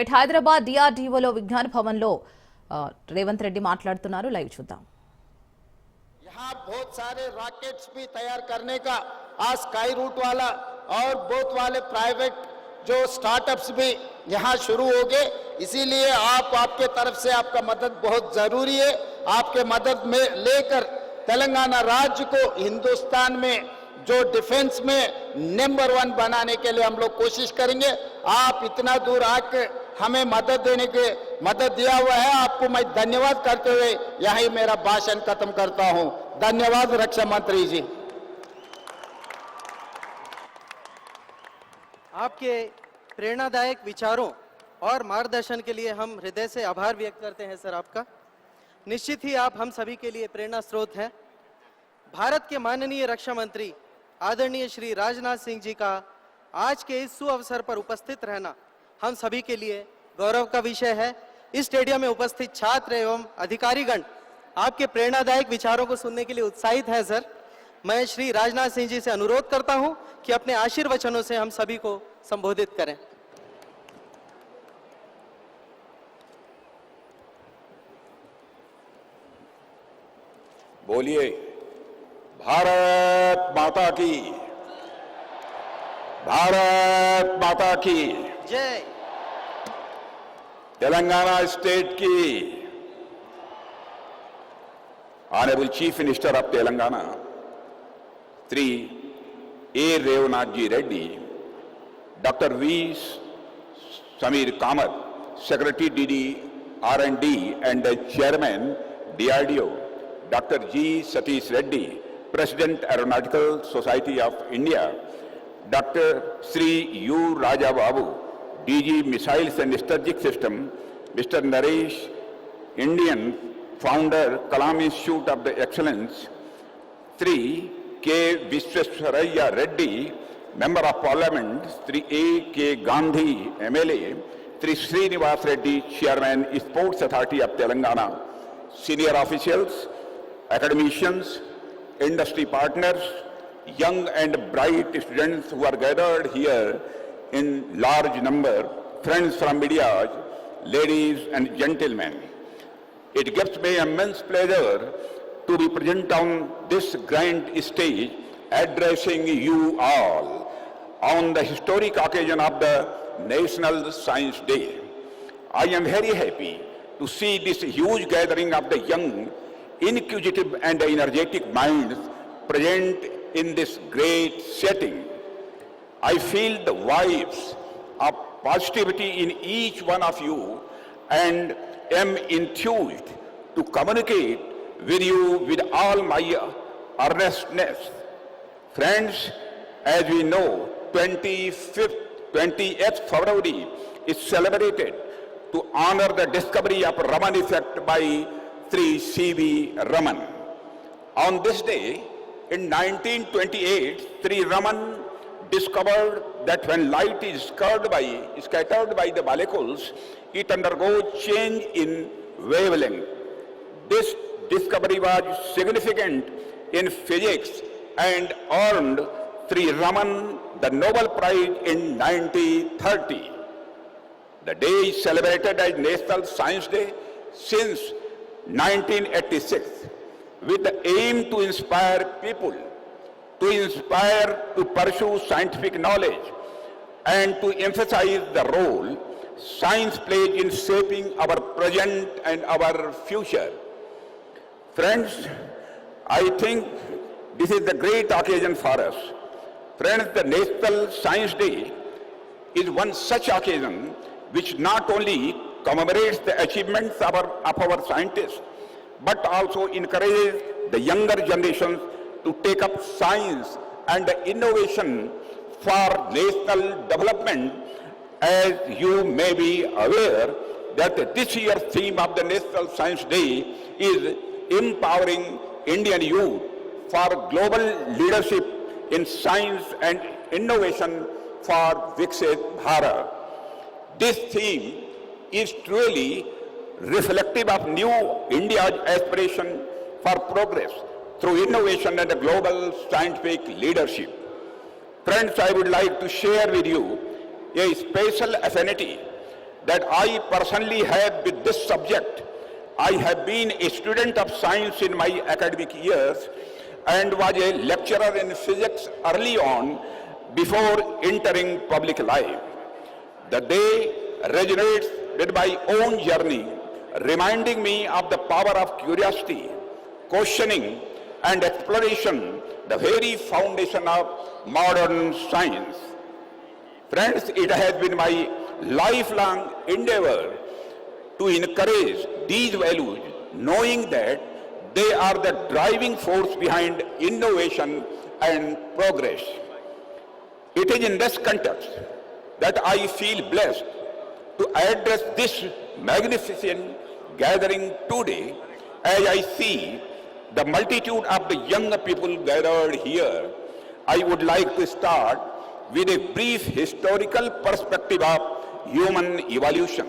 It Hyderabad డిఆర్డీఓలో విజ్ఞాన భవన్లో రేవంత్ రెడ్డి మాట్లాడుతున్నారు. లైవ్ చూద్దాం. यहाँ बहुत सारे रॉकेट्स भी तैयार करने का आज स्काई रूट वाला और बहुत वाले प्राइवेट जो स्टार्टअप्स भी यहाँ शुरू हो गए। इसीलिए आपके तरफ से आपका मदद बहुत जरूरी है। आपके मदद में लेकर तेलंगाना राज्य को हिंदुस्तान में जो डिफेंस में नंबर 1 बनाने के लिए हम लोग कोशिश करेंगे। आप इतना दूर आकर हमें मदद देने के मदद दिया हुआ है, आपको मैं धन्यवाद करते हुए यही मेरा भाषण खत्म करता हूं। धन्यवाद रक्षा मंत्री जी। आपके प्रेरणादायक विचारों और मार्गदर्शन के लिए हम हृदय से आभार व्यक्त करते हैं सर आपका। निश्चित ही आप हम सभी के लिए प्रेरणा स्रोत हैं। भारत के माननीय रक्षा मंत्री आदरणीय श्री राजनाथ सिंह जी का आज के इस सुअवसर पर उपस्थित रहना हम सभी के लिए गौरव का विषय है। इस स्टेडियम में उपस्थित छात्र एवं अधिकारीगण आपके प्रेरणादायक विचारों को सुनने के लिए उत्साहित है सर। मैं श्री राजनाथ सिंह जी से अनुरोध करता हूं कि अपने आशीर्वचनों से हम सभी को संबोधित करें। बोलिए भारत माता की, भारत माता की जय। तेलंगाना स्टेट की honourable chief minister of Telangana Shri A Revanth ji Reddy, doctor V Sameer Kamat, secretary DD R&D and chairman DRDO, Dr. G. Satish Reddy, President Aeronautical Society of India, Dr. Sri U. Raja Babu, DG Missiles and Strategic System, Mr. Naresh, Indian founder, Kalam Institute of the Excellence, Sri K. Viswesvaraya Reddy, Member of Parliament, Sri A. K. Gandhi, MLA, Sri Srinivas Reddy, Chairman, Sports Authority of Telangana, senior officials, academicians, industry partners, young and bright students who are gathered here in large number, friends from media, ladies and gentlemen. It gives me immense pleasure to be present on this grand stage addressing you all on the historic occasion of the National Science Day. I am very happy to see this huge gathering of the young, inquisitive and energetic minds present in this great setting. I feel the vibes of positivity in each one of you and am enthused to communicate with you with all my earnestness. Friends, as we know, 20th February is celebrated to honor the discovery of Raman effect by Sri C.V. Raman. On this day, in 1928, Sri Raman discovered that when light is scattered by the molecules, it undergoes change in wavelength. This discovery was significant in physics and earned Sri Raman the Nobel Prize in 1930. The day is celebrated as National Science Day since 1986 with the aim to inspire people, to pursue scientific knowledge and to emphasize the role science plays in shaping our present and our future. Friends, I think this is the great occasion for us. Friends, the National Science Day is one such occasion which not only commemorates the achievements of our scientists, but also encourages the younger generations to take up science and innovation for national development. As you may be aware that this year's theme of the National Science Day is empowering Indian youth for global leadership in science and innovation for Viksit Bharat. This theme is truly reflective of new India's aspiration for progress through innovation and global scientific leadership. Friends, I would like to share with you a special affinity that I personally have with this subject. I have been a student of science in my academic years and was a lecturer in physics early on before entering public life. The day resonates with my own journey, reminding me of the power of curiosity, questioning, and exploration, the very foundation of modern science. Friends, it has been my lifelong endeavor to encourage these values, knowing that they are the driving force behind innovation and progress. It is in this context that I feel blessed to address this magnificent gathering today as I see the multitude of the young people gathered here. I would like to start with a brief historical perspective of human evolution.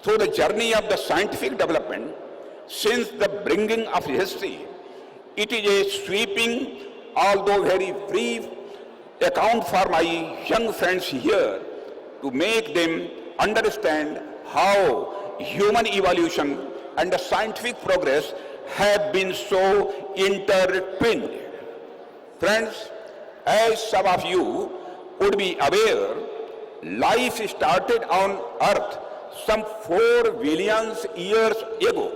Through the journey of the scientific development, since the bringing of history, it is a sweeping, although very brief, account for my young friends here to make them understand how human evolution and the scientific progress have been so intertwined. Friends, as some of you would be aware, life started on Earth some 4 billion years ago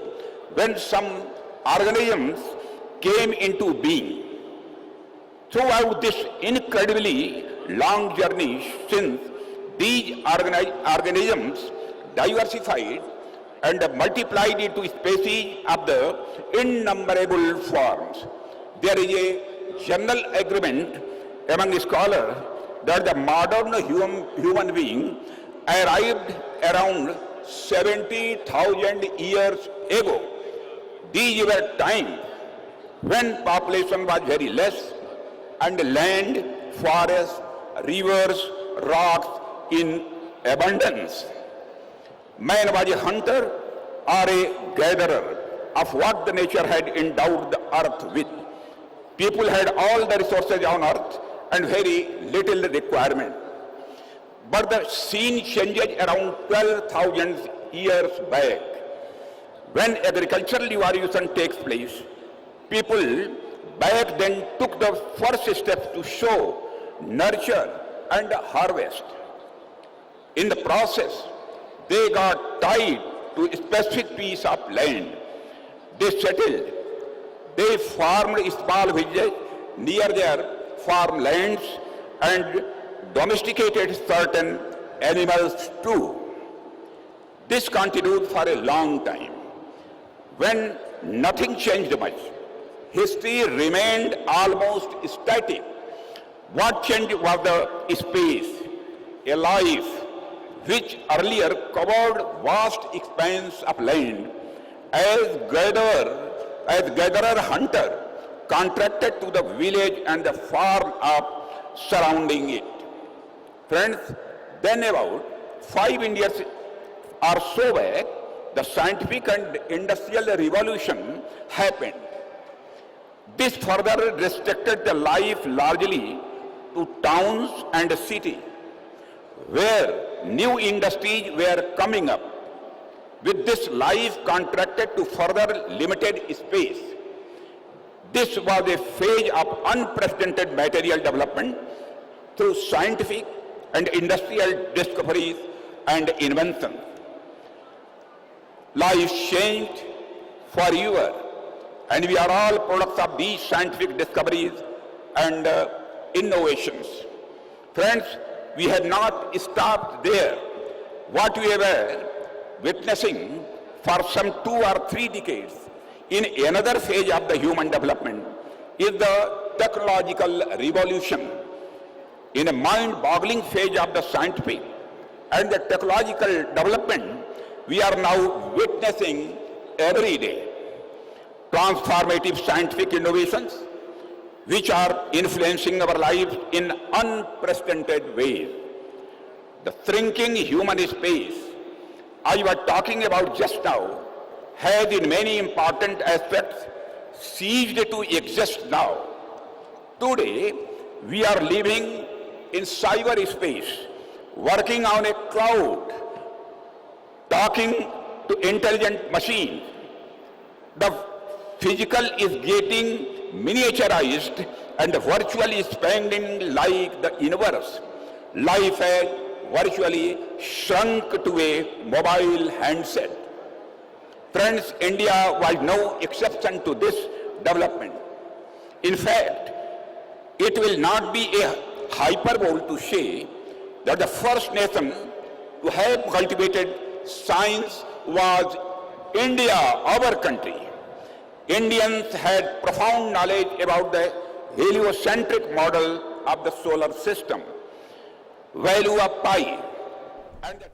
when some organisms came into being. Throughout this incredibly long journey, since these organisms diversified and multiplied into species of the innumerable forms, there is a general agreement among scholars that the modern human being arrived around 70,000 years ago. These were times when population was very less and land, forests, rivers, rocks in abundance. Man was a hunter or a gatherer of what the nature had endowed the earth with. People had all the resources on earth and very little requirement. But the scene changes around 12,000 years back. When agricultural revolution takes place, people back then took the first steps to sow, nurture, and harvest. In the process, they got tied to a specific piece of land. They settled. They formed a small village near their farmlands and domesticated certain animals too. This continued for a long time. When nothing changed much, history remained almost static. What changed was the space, a life which earlier covered vast expanse of land as gatherer-hunter contracted to the village and the farm up surrounding it. Friends, then about 5 years or so back, the scientific and industrial revolution happened. This further restricted the life largely to towns and cities, where new industries were coming up. With this, life contracted to further limited space. This was a phase of unprecedented material development through scientific and industrial discoveries and inventions. Life changed forever, and we are all products of these scientific discoveries and innovations. Friends, we have not stopped there. What we were witnessing for some 2 or 3 decades in another phase of the human development is the technological revolution. In a mind-boggling phase of the scientific and the technological development, we are now witnessing every day transformative scientific innovations which are influencing our lives in unprecedented ways. The shrinking human space I was talking about just now has in many important aspects ceased to exist now. Today, we are living in cyberspace, working on a cloud talking to intelligent machines. The physical is getting miniaturized and virtually expanding like the universe. Life has virtually shrunk to a mobile handset. Friends, India was no exception to this development. In fact, it will not be a hyperbole to say that the first nation to have cultivated science was India, our country. Indians had profound knowledge about the heliocentric model of the solar system, value of pi, and the